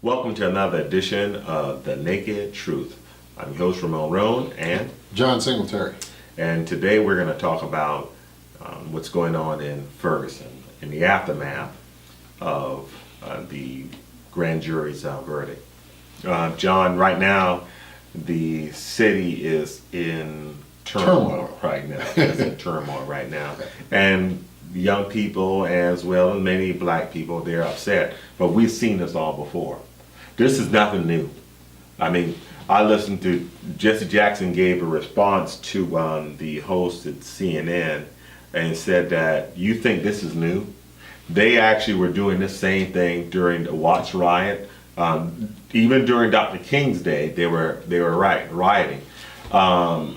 Welcome to another edition of The Naked Truth. I'm your host, Ramon Roan, and John Singletary. And today we're going to talk about what's going on in Ferguson in the aftermath of the grand jury's verdict. John, right now the city is in turmoil right now. It's in turmoil right now, and young people as well, and many black people, they're upset. But we've seen this all before. This is nothing new. I mean, I listened to Jesse Jackson gave a response to the host at CNN and said that you think this is new. They actually were doing the same thing during the Watts riot. Even during Dr. King's day, they were rioting. And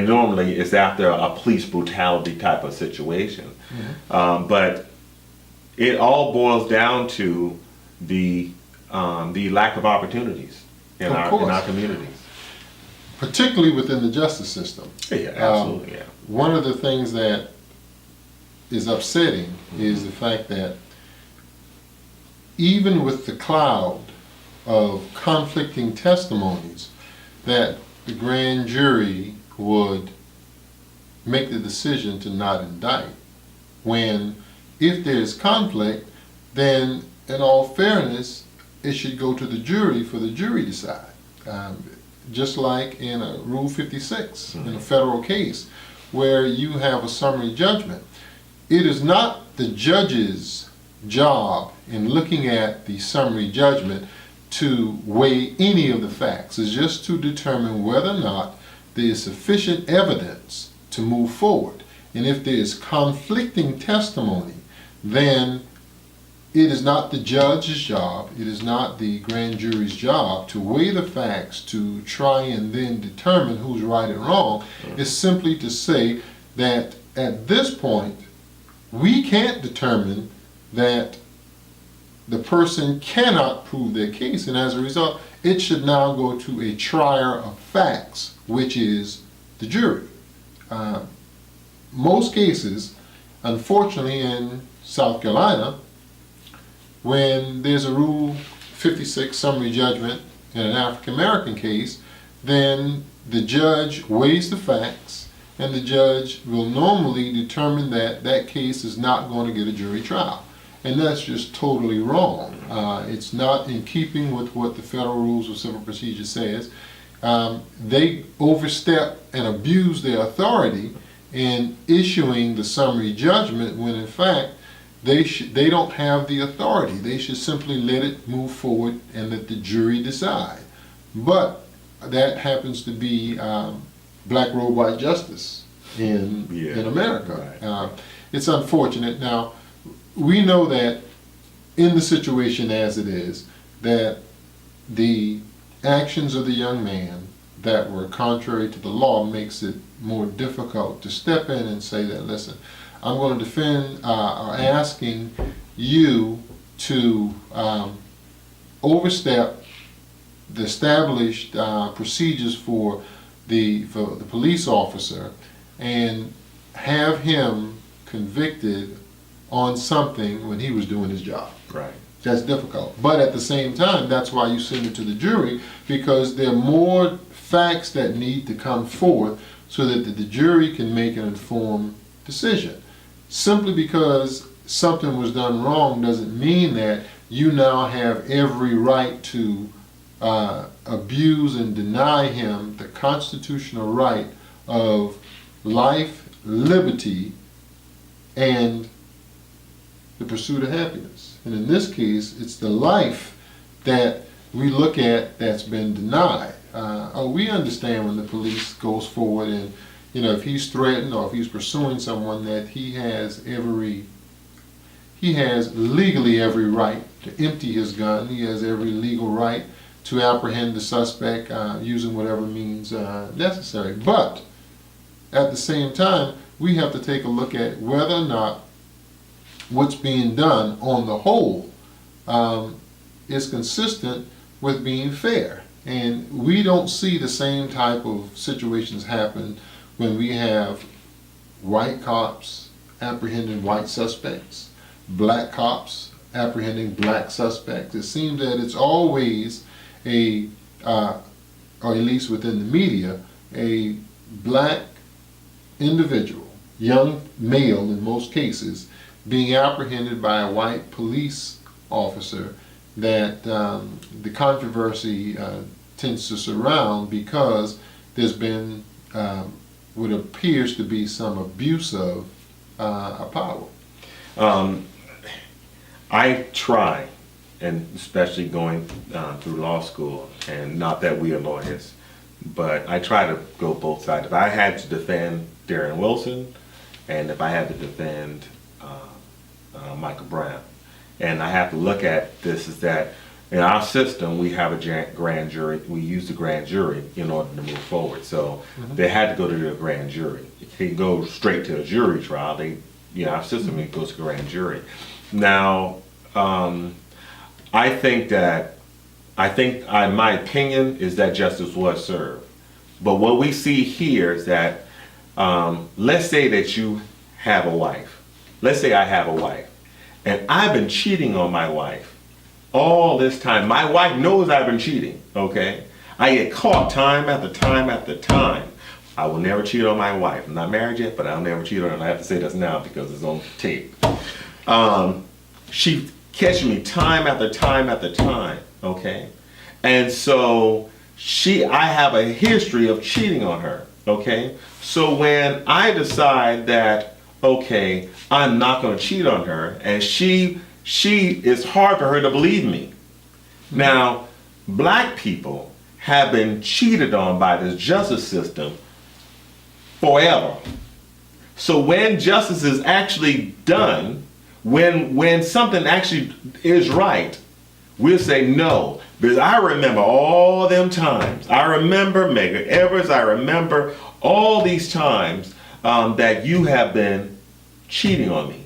normally it's after a police brutality type of situation. Mm-hmm. But it all boils down to the lack of opportunities in our communities, particularly within the justice system. Yeah, absolutely. Yeah. One of the things that is upsetting is the fact that even with the cloud of conflicting testimonies, that the grand jury would make the decision to not indict, when if there's conflict, then in all fairness, it should go to the jury for the jury to decide. Just like in a Rule 56 in a federal case where you have a summary judgment. It is not the judge's job in looking at the summary judgment to weigh any of the facts. It's just to determine whether or not there is sufficient evidence to move forward. And if there is conflicting testimony, then it is not the judge's job, it is not the grand jury's job to weigh the facts to try and then determine who's right and wrong. It's simply to say that at this point, we can't determine that the person cannot prove their case, and as a result, it should now go to a trier of facts, which is the jury. Most cases, unfortunately in South Carolina, when there's a Rule 56 summary judgment in an African American case, then the judge weighs the facts, and the judge will normally determine that that case is not going to get a jury trial. And that's just totally wrong. It's not in keeping with what the Federal Rules of Civil Procedure says. They overstep and abuse their authority in issuing the summary judgment when in fact they don't have the authority. They should simply let it move forward and let the jury decide. But that happens to be black robe white justice in America. Right. It's unfortunate. Now, we know that in the situation as it is, that the actions of the young man that were contrary to the law makes it more difficult to step in and say that, listen, I'm going to defend asking you to overstep the established procedures for the police officer and have him convicted on something when he was doing his job. Right. That's difficult. But at the same time, that's why you send it to the jury, because there are more facts that need to come forth so that the jury can make an informed decision. Simply because something was done wrong doesn't mean that you now have every right to abuse and deny him the constitutional right of life, liberty, and the pursuit of happiness. And in this case, it's the life that we look at that's been denied. We understand when the police goes forward and, if he's threatened or if he's pursuing someone, that he has legally every right to empty his gun. He has every legal right to apprehend the suspect using whatever means necessary. But at the same time, we have to take a look at whether or not what's being done on the whole is consistent with being fair. And we don't see the same type of situations happen when we have white cops apprehending white suspects, black cops apprehending black suspects. It seems that it's always or at least within the media, a black individual, young male in most cases, being apprehended by a white police officer that the controversy tends to surround because there's been what appears to be some abuse of power. I try, and especially going through law school, and not that we are lawyers, but I try to go both sides. If I had to defend Darren Wilson, and if I had to defend Michael Brown, and I have to look at this is that in our system we have a grand jury. We use the grand jury in order to move forward. So they had to go to the grand jury. It can go straight to a jury trial. Our system it goes to grand jury. Now, I think my opinion is that justice was served. But what we see here is that, let's say that you have a wife. Let's say I have a wife. And I've been cheating on my wife all this time. My wife knows I've been cheating, okay? I get caught time after time after time. I will never cheat on my wife. I'm not married yet, but I'll never cheat on her. I have to say this now because it's on tape. She catches me time after time after time, okay? And so I have a history of cheating on her, okay? So when I decide that, okay, I'm not gonna cheat on her, and it's hard for her to believe me. Now, black people have been cheated on by this justice system forever. So when justice is actually done, when something actually is right, we'll say no. Because I remember all them times. I remember Medgar Evers. I remember all these times that you have been cheating on me.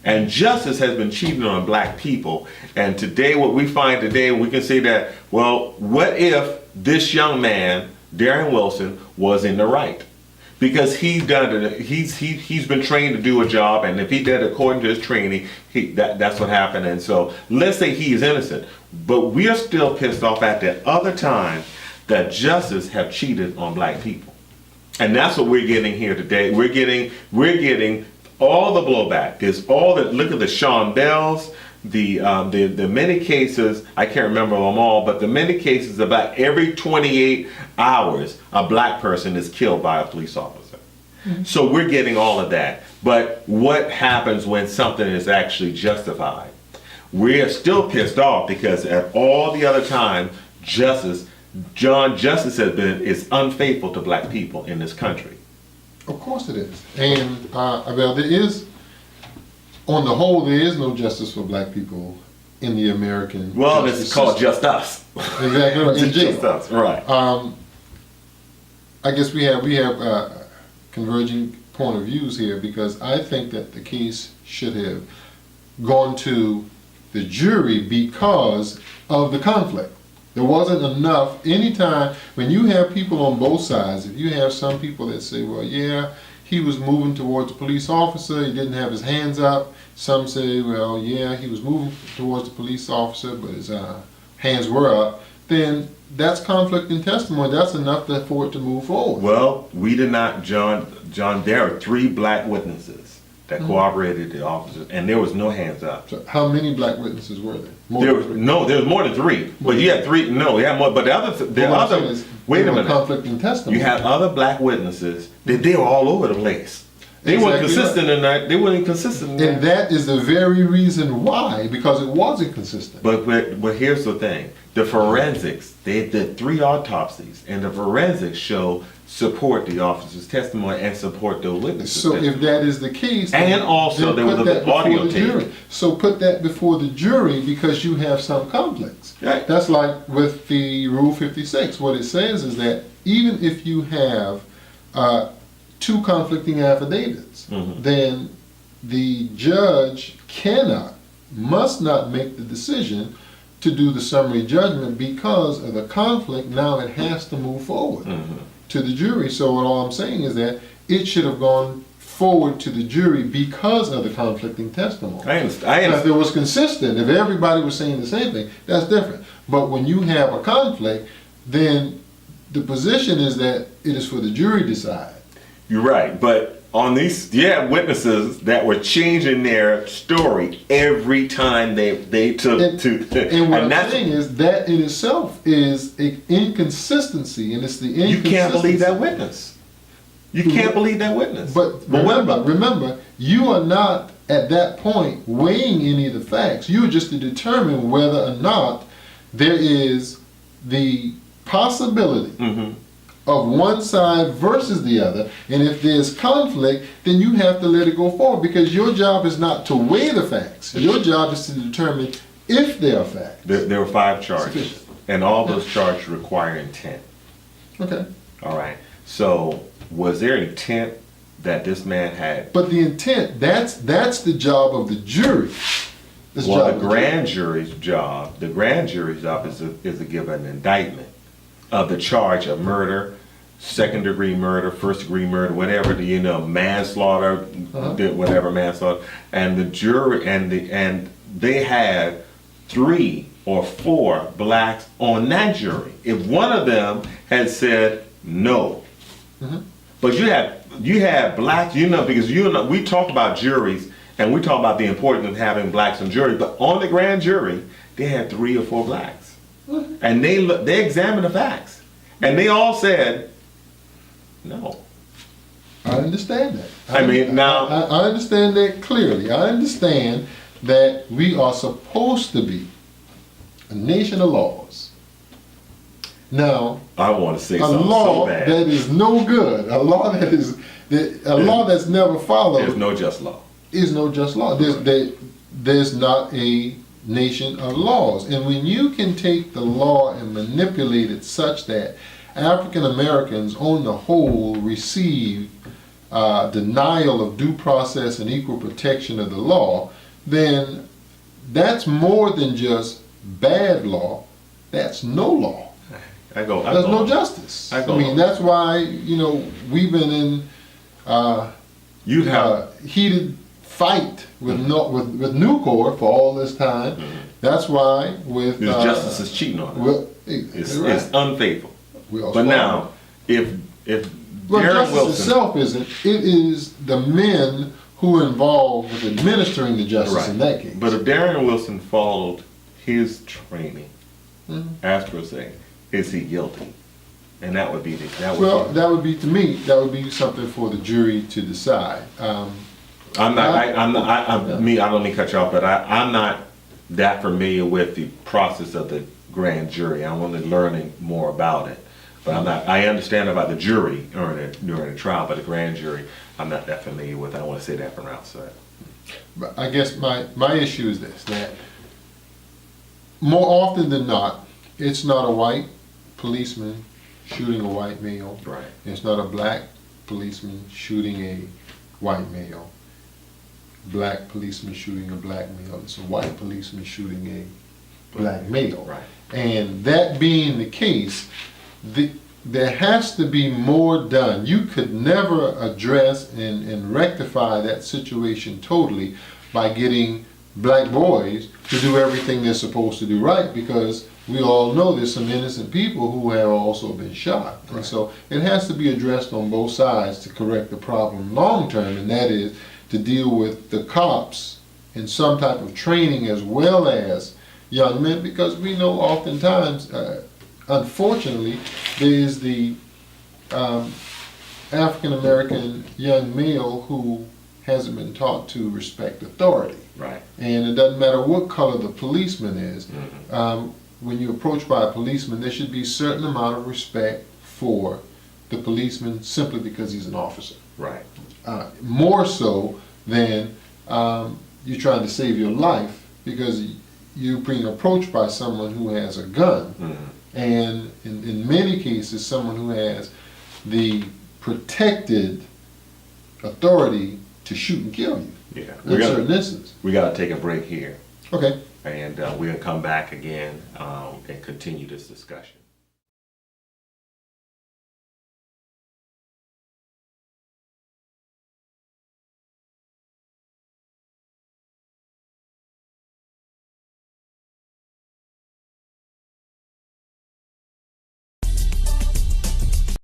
And justice has been cheating on black people. And today, what we find today, we can say that, well, what if this young man, Darren Wilson, was in the right? Because he's been trained to do a job, and if he did according to his training, that's what happened. And so let's say he is innocent, but we are still pissed off at the other time that justice have cheated on black people, and that's what we're getting here today. We're getting all the blowback. Look at the Sean Bells, the many cases, I can't remember them all, but the many cases about every 28 hours a black person is killed by a police officer. So we're getting all of that. But what happens when something is actually justified? We're still pissed off because at all the other time, justice is unfaithful to black people in this country. Of course it is. And well, there is, on the whole, there is no justice for black people in the American. Well, it's called just us. Exactly right. In jail. Just us, right? I guess we have converging point of views here, because I think that the case should have gone to the jury because of the conflict. There wasn't enough. Anytime when you have people on both sides, if you have some people that say, well, yeah, he was moving towards the police officer, he didn't have his hands up. Some say, well, yeah, he was moving towards the police officer, but his hands were up. Then that's conflicting testimony. That's enough for it to move forward. Well, we did not, John, there are 3 black witnesses that corroborated the officers, and there was no hands up. So how many black witnesses were there? There was more than 3. But you had 3. No, you had more. But wait a minute. Conflicting testimony. You had other black witnesses. They were all over the place. They weren't consistent in that. They weren't consistent in that. And that is the very reason why, because it wasn't consistent. But here's the thing: the forensics. They did 3 autopsies, and the forensics support the officer's testimony and support the witnesses' testimony. If that is the case, and also there was an audio tape. So put that before the jury, because you have some conflicts. Right. That's like with the Rule 56. What it says is that even if you have 2 conflicting affidavits, then the judge must not make the decision to do the summary judgment because of the conflict. Now it has to move forward to the jury. So all I'm saying is that it should have gone forward to the jury because of the conflicting testimony. I understand. Now, if it was consistent, if everybody was saying the same thing, that's different. But when you have a conflict, then the position is that it is for the jury to decide. You're right, but on these, you have witnesses that were changing their story every time they took And what I'm saying is that in itself is an inconsistency, and it's the inconsistency. You can't believe that witness. You can't believe that witness. But remember, you are not at that point weighing any of the facts. You're just to determine whether or not there is the possibility of one side versus the other, and if there's conflict, then you have to let it go forward, because your job is not to weigh the facts. Your job is to determine if there are facts. There were 5 charges, Sufficient. and all those charges require intent. Okay. All right. So was there intent that this man had? But the intent, that's the job of the jury. Well, the grand jury's job is to give an indictment of the charge of murder, second-degree murder, first-degree murder, whatever, manslaughter, whatever manslaughter, and the jury, and they had 3 or 4 blacks on that jury. If one of them had said no, but you had blacks, because we talked about juries, and we talked about the importance of having blacks on jury, but on the grand jury, they had 3 or 4 blacks. And they examined the facts, and they all said no. I understand that. I understand that clearly. I understand that we are supposed to be a nation of laws. Now, I want to say a something law so bad. that is no good, a law that's never followed. There's no just law. Is no just law. There's not a nation of laws. And when you can take the law and manipulate it such that African Americans on the whole receive denial of due process and equal protection of the law, then that's more than just bad law, that's no law. There's no justice. That's why, we've been in heated fight with Nucor for all this time. That's why with justice is cheating on it. It's unfaithful. But now, if Darren justice Wilson itself isn't, it is the men who are involved with administering the justice in that case. But if Darren Wilson followed his training, as per se, is he guilty? And that would be to me, that would be something for the jury to decide. I don't mean to cut you off, but I'm not that familiar with the process of the grand jury. I'm only learning more about it. But I understand about the jury during the trial, but the grand jury, I'm not that familiar with. I don't want to say that from outside. But I guess my issue is this, that more often than not, it's not a white policeman shooting a white male. Right. It's not a black policeman shooting a white male. Black policeman shooting a black male. It's a white policeman shooting a black male. Right. And that being the case, there has to be more done. You could never address and rectify that situation totally by getting black boys to do everything they're supposed to do right, because we all know there's some innocent people who have also been shot. Right. And so it has to be addressed on both sides to correct the problem long term, and that is to deal with the cops in some type of training as well as young men, because we know oftentimes, unfortunately, there is the African American young male who hasn't been taught to respect authority. Right. And it doesn't matter what color the policeman is. When you're approached by a policeman, there should be a certain amount of respect for the policeman simply because he's an officer. Right. More so than you're trying to save your life because you're being approached by someone who has a gun. And in many cases, someone who has the protected authority to shoot and kill you. Yeah. In certain instances. We got to take a break here. Okay. And we're going to come back again and continue this discussion.